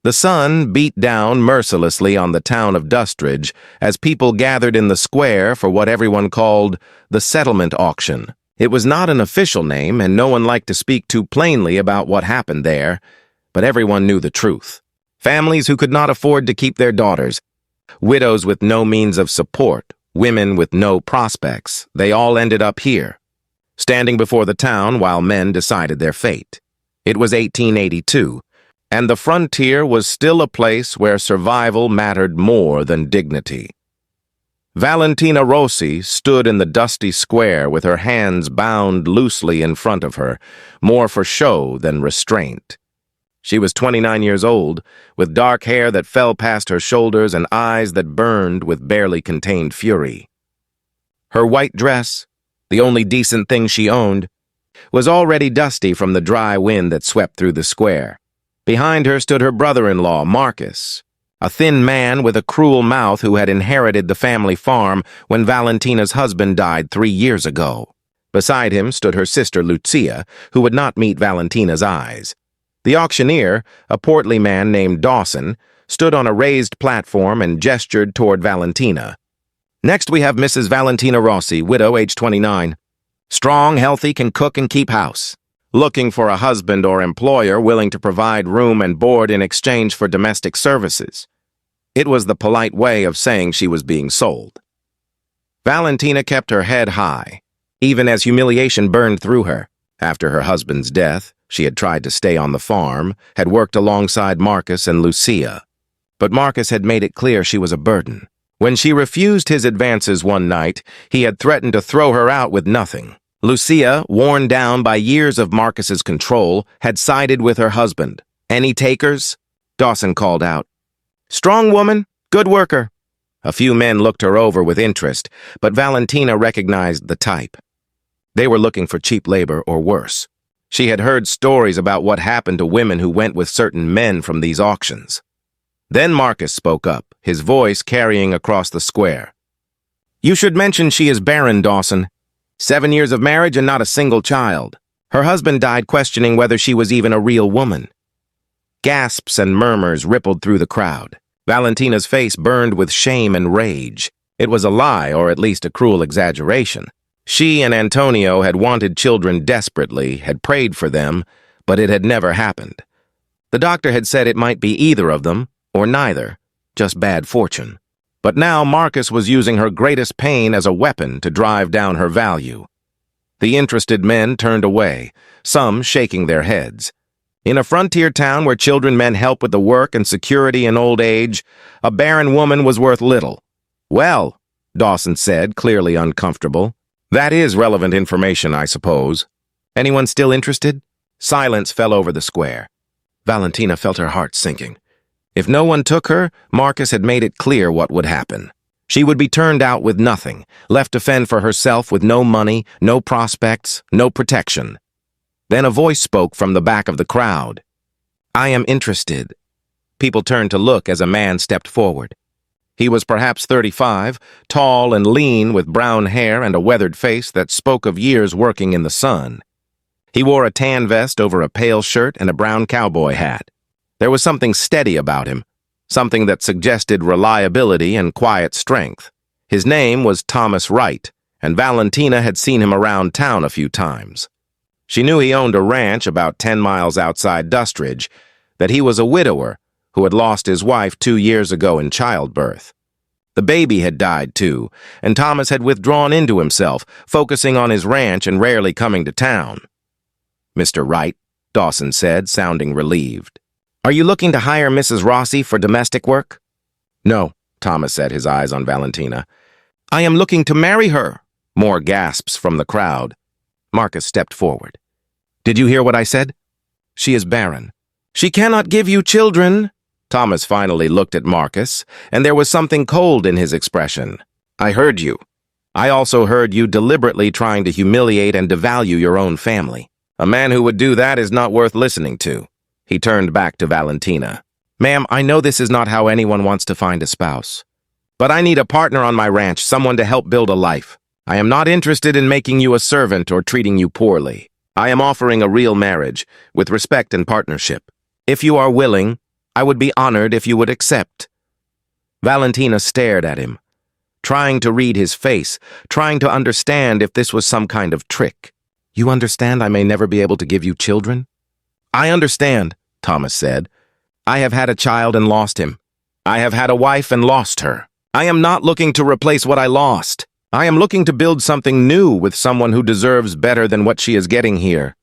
The sun beat down mercilessly on the town of Dustridge as people gathered in the square for what everyone called the settlement auction. It was not an official name, and no one liked to speak too plainly about what happened there, but everyone knew the truth. Families who could not afford to keep their daughters, widows with no means of support, women with no prospects, they all ended up here, standing before the town while men decided their fate. It was 1882, and the frontier was still a place where survival mattered more than dignity. Valentina Rossi stood in the dusty square with her hands bound loosely in front of her, more for show than restraint. She was 29 years old, with dark hair that fell past her shoulders and eyes that burned with barely contained fury. Her white dress, the only decent thing she owned, was already dusty from the dry wind that swept through the square. Behind her stood her brother-in-law, Marcus, a thin man with a cruel mouth who had inherited the family farm when Valentina's husband died 3 years ago. Beside him stood her sister, Lucia, who would not meet Valentina's eyes. The auctioneer, a portly man named Dawson, stood on a raised platform and gestured toward Valentina. Next we have Mrs. Valentina Rossi, widow, age 29. Strong, healthy, can cook and keep house. Looking for a husband or employer willing to provide room and board in exchange for domestic services. It was the polite way of saying she was being sold. Valentina kept her head high, even as humiliation burned through her. After her husband's death, she had tried to stay on the farm, had worked alongside Marcus and Lucia. But Marcus had made it clear she was a burden. When she refused his advances one night, he had threatened to throw her out with nothing. Lucia, worn down by years of Marcus's control, had sided with her husband. "Any takers?" Dawson called out. "Strong woman, good worker." A few men looked her over with interest, but Valentina recognized the type. They were looking for cheap labor or worse. She had heard stories about what happened to women who went with certain men from these auctions. Then Marcus spoke up, his voice carrying across the square. "You should mention she is Barren, Dawson. 7 years of marriage and not a single child. Her husband died questioning whether she was even a real woman." Gasps and murmurs rippled through the crowd. Valentina's face burned with shame and rage. It was a lie, or at least a cruel exaggeration. She and Antonio had wanted children desperately, had prayed for them, but it had never happened. The doctor had said it might be either of them, or neither, just bad fortune. But now Marcus was using her greatest pain as a weapon to drive down her value. The interested men turned away, some shaking their heads. In a frontier town where children meant help with the work and security in old age, a barren woman was worth little. "Well," Dawson said, clearly uncomfortable, "that is relevant information, I suppose. Anyone still interested?" Silence fell over the square. Valentina felt her heart sinking. If no one took her, Marcus had made it clear what would happen. She would be turned out with nothing, left to fend for herself with no money, no prospects, no protection. Then a voice spoke from the back of the crowd. "I am interested." People turned to look as a man stepped forward. He was perhaps 35, tall and lean with brown hair and a weathered face that spoke of years working in the sun. He wore a tan vest over a pale shirt and a brown cowboy hat. There was something steady about him, something that suggested reliability and quiet strength. His name was Thomas Wright, and Valentina had seen him around town a few times. She knew he owned a ranch about 10 miles outside Dustridge, that he was a widower who had lost his wife 2 years ago in childbirth. The baby had died too, and Thomas had withdrawn into himself, focusing on his ranch and rarely coming to town. "Mr. Wright," Dawson said, sounding relieved. "Are you looking to hire Mrs. Rossi for domestic work?" "No," Thomas said, his eyes on Valentina. "I am looking to marry her." More gasps from the crowd. Marcus stepped forward. "Did you hear what I said? She is barren. She cannot give you children." Thomas finally looked at Marcus, and there was something cold in his expression. "I heard you. I also heard you deliberately trying to humiliate and devalue your own family. A man who would do that is not worth listening to." He turned back to Valentina. "Ma'am, I know this is not how anyone wants to find a spouse. But I need a partner on my ranch, someone to help build a life. I am not interested in making you a servant or treating you poorly. I am offering a real marriage, with respect and partnership. If you are willing, I would be honored if you would accept." Valentina stared at him, trying to read his face, trying to understand if this was some kind of trick. "You understand I may never be able to give you children?" "I understand," Thomas said. "I have had a child and lost him. I have had a wife and lost her. I am not looking to replace what I lost. I am looking to build something new with someone who deserves better than what she is getting here."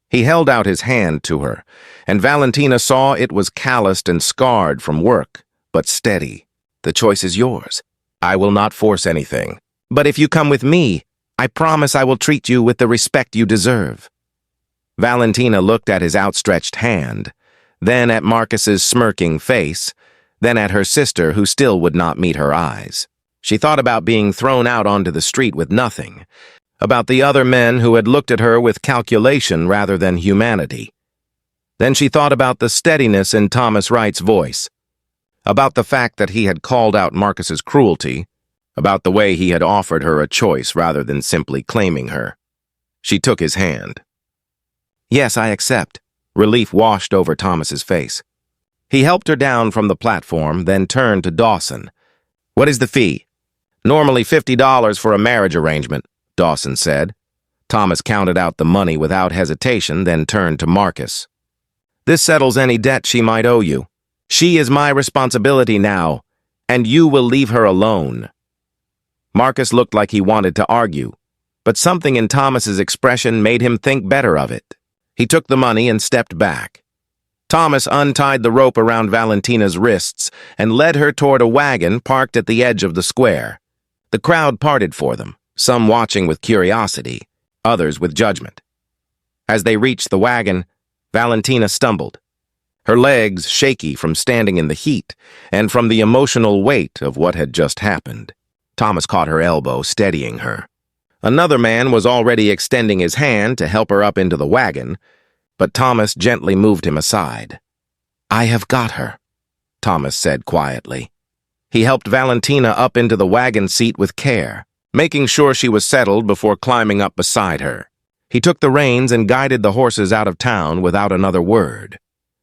He held out his hand to her, and Valentina saw it was calloused and scarred from work, but steady. "The choice is yours. I will not force anything. But if you come with me, I promise I will treat you with the respect you deserve." Valentina looked at his outstretched hand, then at Marcus's smirking face, then at her sister who still would not meet her eyes. She thought about being thrown out onto the street with nothing, about the other men who had looked at her with calculation rather than humanity. Then she thought about the steadiness in Thomas Wright's voice, about the fact that he had called out Marcus's cruelty, about the way he had offered her a choice rather than simply claiming her. She took his hand. "Yes, I accept." Relief washed over Thomas's face. He helped her down from the platform, then turned to Dawson. "What is the fee?" "Normally $50 for a marriage arrangement," Dawson said. Thomas counted out the money without hesitation, then turned to Marcus. "This settles any debt she might owe you. She is my responsibility now, and you will leave her alone." Marcus looked like he wanted to argue, but something in Thomas's expression made him think better of it. He took the money and stepped back. Thomas untied the rope around Valentina's wrists and led her toward a wagon parked at the edge of the square. The crowd parted for them, some watching with curiosity, others with judgment. As they reached the wagon, Valentina stumbled, her legs shaky from standing in the heat and from the emotional weight of what had just happened. Thomas caught her elbow, steadying her. Another man was already extending his hand to help her up into the wagon, but Thomas gently moved him aside. "I have got her," Thomas said quietly. He helped Valentina up into the wagon seat with care, making sure she was settled before climbing up beside her. He took the reins and guided the horses out of town without another word.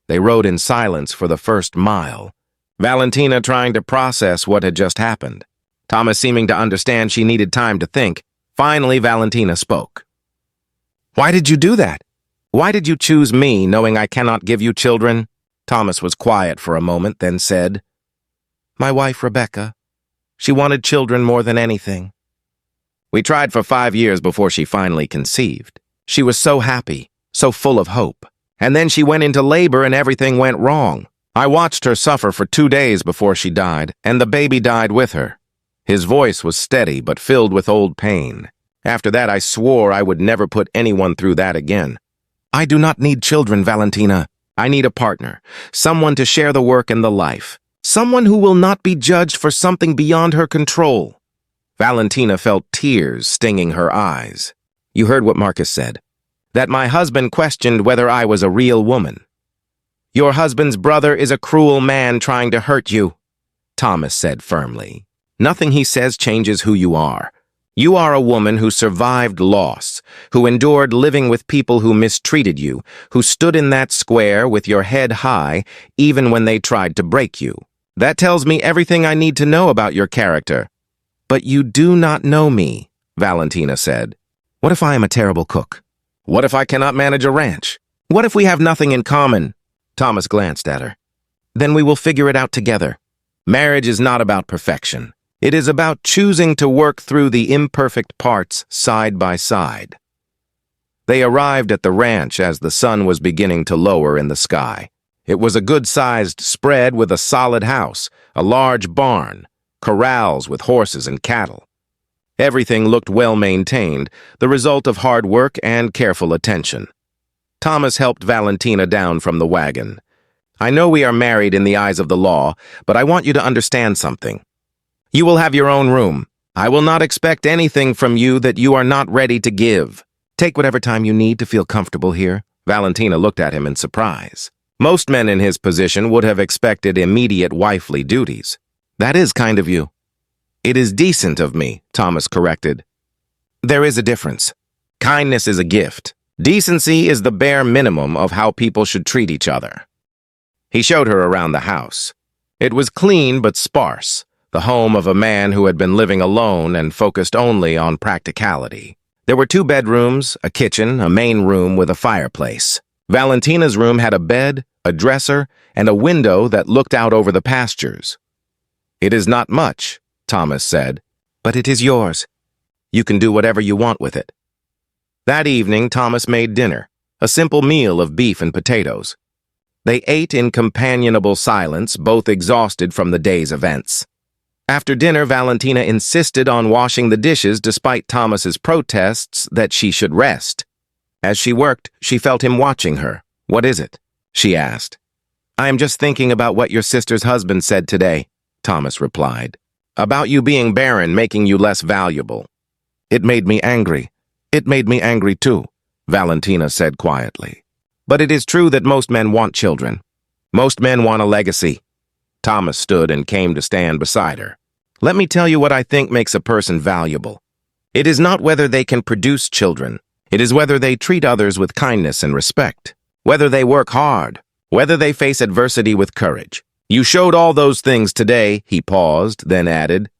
They rode in silence for the first mile, Valentina trying to process what had just happened. Thomas seeming to understand she needed time to think. Finally, Valentina spoke. "Why did you do that? Why did you choose me, knowing I cannot give you children?" Thomas was quiet for a moment, then said, "My wife, Rebecca. She wanted children more than anything. We tried for 5 years before she finally conceived. She was so happy, so full of hope. And then she went into labor and everything went wrong. I watched her suffer for 2 days before she died, and the baby died with her." His voice was steady but filled with old pain. "After that, I swore I would never put anyone through that again. I do not need children, Valentina. I need a partner, someone to share the work and the life, someone who will not be judged for something beyond her control." Valentina felt tears stinging her eyes. "You heard what Marcus said, that my husband questioned whether I was a real woman. Your husband's brother is a cruel man trying to hurt you," Thomas said firmly. "Nothing he says changes who you are. You are a woman who survived loss, who endured living with people who mistreated you, who stood in that square with your head high even when they tried to break you. That tells me everything I need to know about your character." "But you do not know me," Valentina said. "What if I am a terrible cook? What if I cannot manage a ranch? What if we have nothing in common?" Thomas glanced at her. "Then we will figure it out together. Marriage is not about perfection. It is about choosing to work through the imperfect parts side by side." They arrived at the ranch as the sun was beginning to lower in the sky. It was a good-sized spread with a solid house, a large barn, corrals with horses and cattle. Everything looked well-maintained, the result of hard work and careful attention. Thomas helped Valentina down from the wagon. "I know we are married in the eyes of the law, but I want you to understand something. You will have your own room. I will not expect anything from you that you are not ready to give. Take whatever time you need to feel comfortable here." Valentina looked at him in surprise. Most men in his position would have expected immediate wifely duties. "That is kind of you." "It is decent of me," Thomas corrected. "There is a difference. Kindness is a gift. Decency is the bare minimum of how people should treat each other." He showed her around the house. It was clean but sparse, the home of a man who had been living alone and focused only on practicality. There were 2 bedrooms, a kitchen, a main room with a fireplace. Valentina's room had a bed, a dresser, and a window that looked out over the pastures. "It is not much," Thomas said, "but it is yours. You can do whatever you want with it." That evening, Thomas made dinner, a simple meal of beef and potatoes. They ate in companionable silence, both exhausted from the day's events. After dinner, Valentina insisted on washing the dishes despite Thomas's protests that she should rest. As she worked, she felt him watching her. "What is it?" she asked. "I am just thinking about what your sister's husband said today," Thomas replied. "About you being barren, making you less valuable." "It made me angry. It made me angry too," Valentina said quietly. "But it is true that most men want children. Most men want a legacy." Thomas stood and came to stand beside her. "Let me tell you what I think makes a person valuable. It is not whether they can produce children. It is whether they treat others with kindness and respect. Whether they work hard. Whether they face adversity with courage. You showed all those things today," he paused, then added.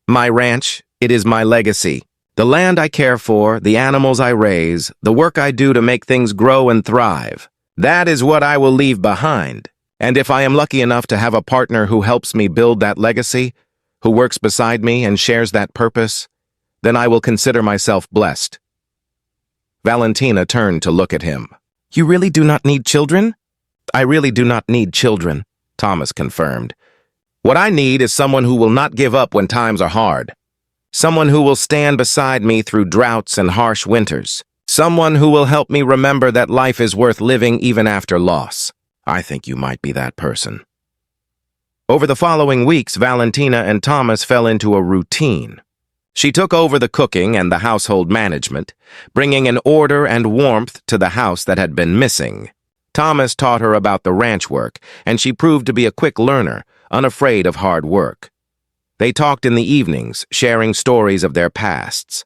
"My ranch, it is my legacy. The land I care for, the animals I raise, the work I do to make things grow and thrive. That is what I will leave behind. And if I am lucky enough to have a partner who helps me build that legacy, who works beside me and shares that purpose, then I will consider myself blessed." Valentina turned to look at him. "You really do not need children?" "I really do not need children," Thomas confirmed. "What I need is someone who will not give up when times are hard. Someone who will stand beside me through droughts and harsh winters. Someone who will help me remember that life is worth living even after loss. I think you might be that person." Over the following weeks, Valentina and Thomas fell into a routine. She took over the cooking and the household management, bringing an order and warmth to the house that had been missing. Thomas taught her about the ranch work, and she proved to be a quick learner, unafraid of hard work. They talked in the evenings, sharing stories of their pasts.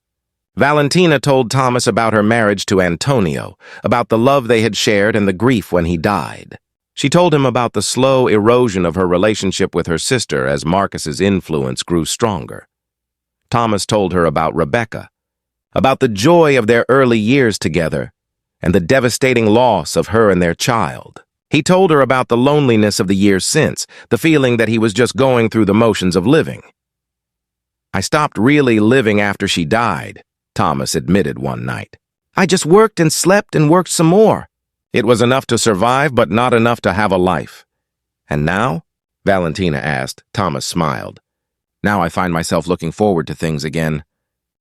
Valentina told Thomas about her marriage to Antonio, about the love they had shared and the grief when he died. She told him about the slow erosion of her relationship with her sister as Marcus's influence grew stronger. Thomas told her about Rebecca, about the joy of their early years together, and the devastating loss of her and their child. He told her about the loneliness of the years since, the feeling that he was just going through the motions of living. "I stopped really living after she died," Thomas admitted one night. "I just worked and slept and worked some more. It was enough to survive, but not enough to have a life." "And now?" Valentina asked. Thomas smiled. "Now I find myself looking forward to things again.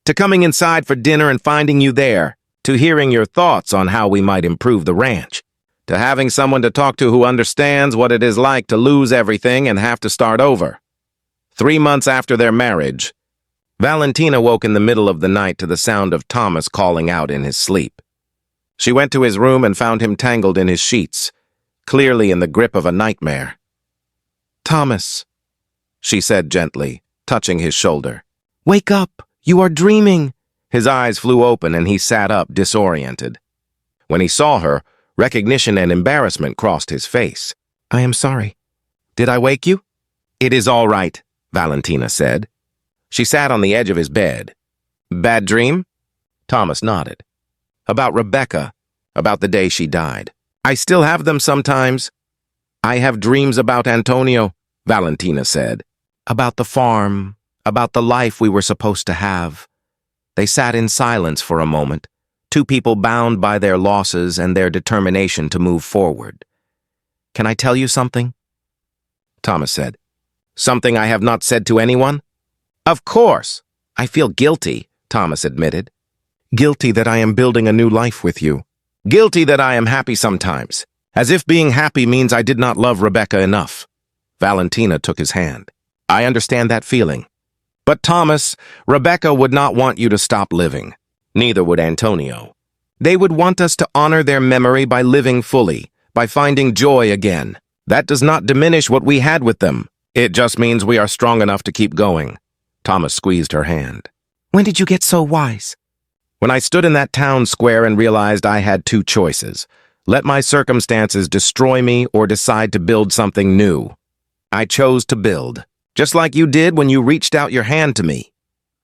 To coming inside for dinner and finding you there. To hearing your thoughts on how we might improve the ranch. To having someone to talk to who understands what it is like to lose everything and have to start over." 3 months after their marriage, Valentina woke in the middle of the night to the sound of Thomas calling out in his sleep. She went to his room and found him tangled in his sheets, clearly in the grip of a nightmare. "Thomas," she said gently, touching his shoulder. "Wake up! You are dreaming!" His eyes flew open and he sat up, disoriented. When he saw her, recognition and embarrassment crossed his face. "I am sorry. Did I wake you?" "It is all right," Valentina said. She sat on the edge of his bed. "Bad dream?" Thomas nodded. "About Rebecca, about the day she died. I still have them sometimes." "I have dreams about Antonio," Valentina said. "About the farm, about the life we were supposed to have." They sat in silence for a moment, 2 people bound by their losses and their determination to move forward. "Can I tell you something?" Thomas said. "Something I have not said to anyone?" "Of course." "I feel guilty," Thomas admitted. "Guilty that I am building a new life with you. Guilty that I am happy sometimes, as if being happy means I did not love Rebecca enough." Valentina took his hand. "I understand that feeling. But Thomas, Rebecca would not want you to stop living. Neither would Antonio. They would want us to honor their memory by living fully, by finding joy again. That does not diminish what we had with them. It just means we are strong enough to keep going." Thomas squeezed her hand. "When did you get so wise?" "When I stood in that town square and realized I had 2 choices. Let my circumstances destroy me or decide to build something new. I chose to build, just like you did when you reached out your hand to me.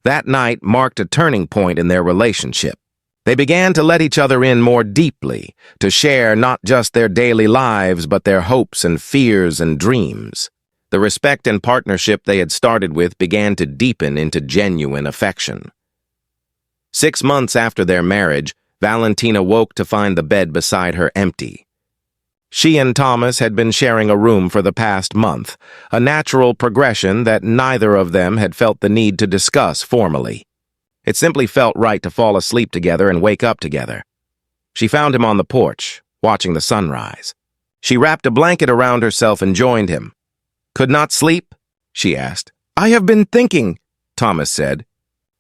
That night marked a turning point in their relationship. They began to let each other in more deeply, to share not just their daily lives but their hopes and fears and dreams. The respect and partnership they had started with began to deepen into genuine affection. 6 months after their marriage, Valentina woke to find the bed beside her empty. She and Thomas had been sharing a room for the past month, a natural progression that neither of them had felt the need to discuss formally. It simply felt right to fall asleep together and wake up together. She found him on the porch, watching the sunrise. She wrapped a blanket around herself and joined him. "Could not sleep?" she asked. "I have been thinking," Thomas said,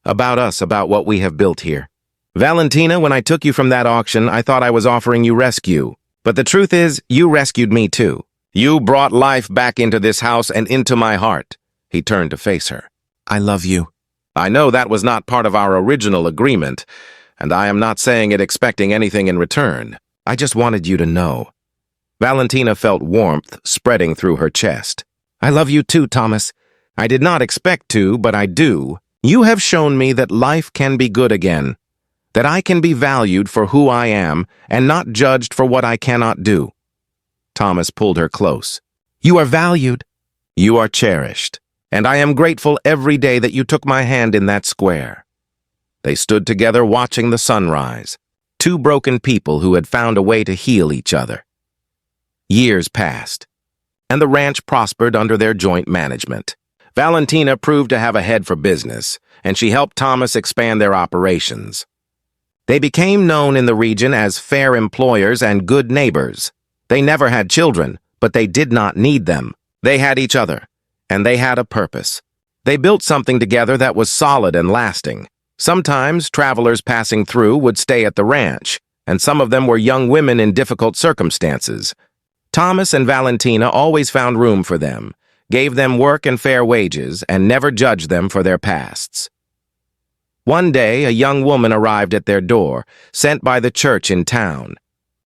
"about us, about what we have built here. Valentina, when I took you from that auction, I thought I was offering you rescue. But the truth is, you rescued me too. You brought life back into this house and into my heart." He turned to face her. "I love you. I know that was not part of our original agreement, and I am not saying it expecting anything in return. I just wanted you to know." Valentina felt warmth spreading through her chest. "I love you too, Thomas. I did not expect to, but I do. You have shown me that life can be good again, that I can be valued for who I am and not judged for what I cannot do." Thomas pulled her close. "You are valued. You are cherished. And I am grateful every day that you took my hand in that square." They stood together watching the sunrise, two broken people who had found a way to heal each other. Years passed, and the ranch prospered under their joint management. Valentina proved to have a head for business, and she helped Thomas expand their operations. They became known in the region as fair employers and good neighbors. They never had children, but they did not need them. They had each other, and they had a purpose. They built something together that was solid and lasting. Sometimes travelers passing through would stay at the ranch, and some of them were young women in difficult circumstances. Thomas and Valentina always found room for them, gave them work and fair wages, and never judged them for their pasts. One day, a young woman arrived at their door, sent by the church in town.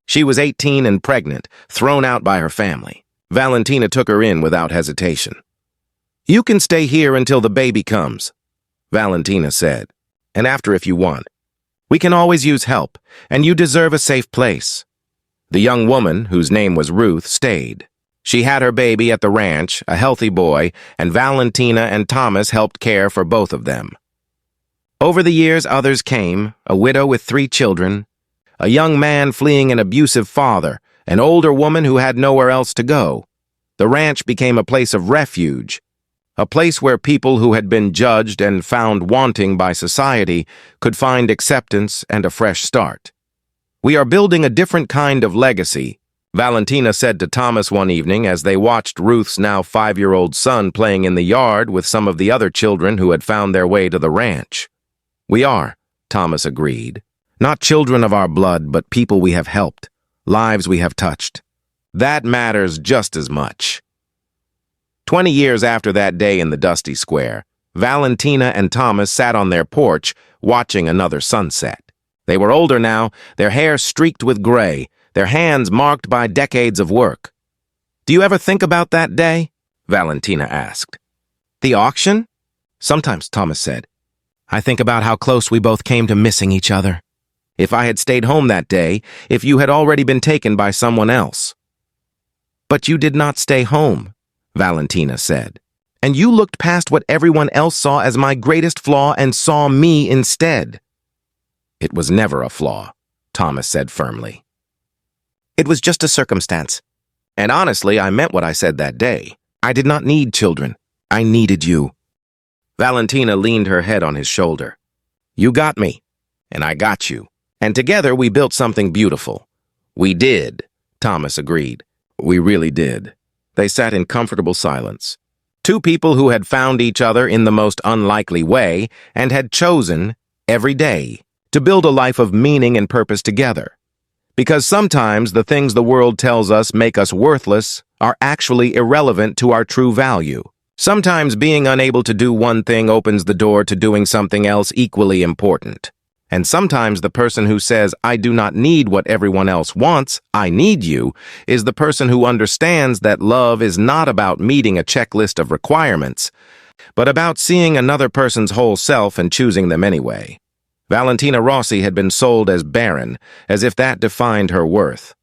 She was 18 and pregnant, thrown out by her family. Valentina took her in without hesitation. "You can stay here until the baby comes," Valentina said, "and after if you want. We can always use help, and you deserve a safe place." The young woman, whose name was Ruth, stayed. She had her baby at the ranch, a healthy boy, and Valentina and Thomas helped care for both of them. Over the years, others came, a widow with 3 children, a young man fleeing an abusive father, an older woman who had nowhere else to go. The ranch became a place of refuge, a place where people who had been judged and found wanting by society could find acceptance and a fresh start. "We are building a different kind of legacy," Valentina said to Thomas one evening as they watched Ruth's now 5-year-old son playing in the yard with some of the other children who had found their way to the ranch. "We are," Thomas agreed. "Not children of our blood, but people we have helped, lives we have touched. That matters just as much." 20 years after that day in the dusty square, Valentina and Thomas sat on their porch watching another sunset. They were older now, their hair streaked with gray, their hands marked by decades of work. "Do you ever think about that day?" Valentina asked. "The auction?" "Sometimes," Thomas said. "I think about how close we both came to missing each other. If I had stayed home that day, if you had already been taken by someone else." "But you did not stay home," Valentina said. "And you looked past what everyone else saw as my greatest flaw and saw me instead." "It was never a flaw," Thomas said firmly. "It was just a circumstance. And honestly, I meant what I said that day. I did not need children. I needed you." Valentina leaned her head on his shoulder. "You got me, and I got you. And together we built something beautiful." "We did," Thomas agreed. "We really did." They sat in comfortable silence. Two people who had found each other in the most unlikely way and had chosen, every day, to build a life of meaning and purpose together. Because sometimes the things the world tells us make us worthless are actually irrelevant to our true value. Sometimes being unable to do one thing opens the door to doing something else equally important. And sometimes the person who says, I do not need what everyone else wants, I need you, is the person who understands that love is not about meeting a checklist of requirements, but about seeing another person's whole self and choosing them anyway. Valentina Rossi had been sold as Barren, as if that defined her worth.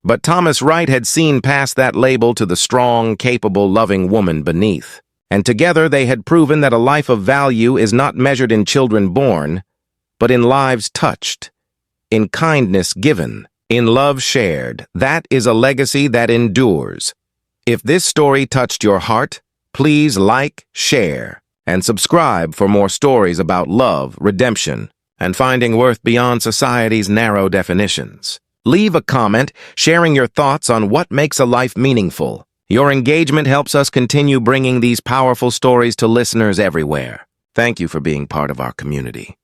But Thomas Wright had seen past that label to the strong, capable, loving woman beneath. And together they had proven that a life of value is not measured in children born, but in lives touched, in kindness given, in love shared. That is a legacy that endures. If this story touched your heart, please like, share, and subscribe for more stories about love, redemption, and finding worth beyond society's narrow definitions. Leave a comment sharing your thoughts on what makes a life meaningful. Your engagement helps us continue bringing these powerful stories to listeners everywhere. Thank you for being part of our community.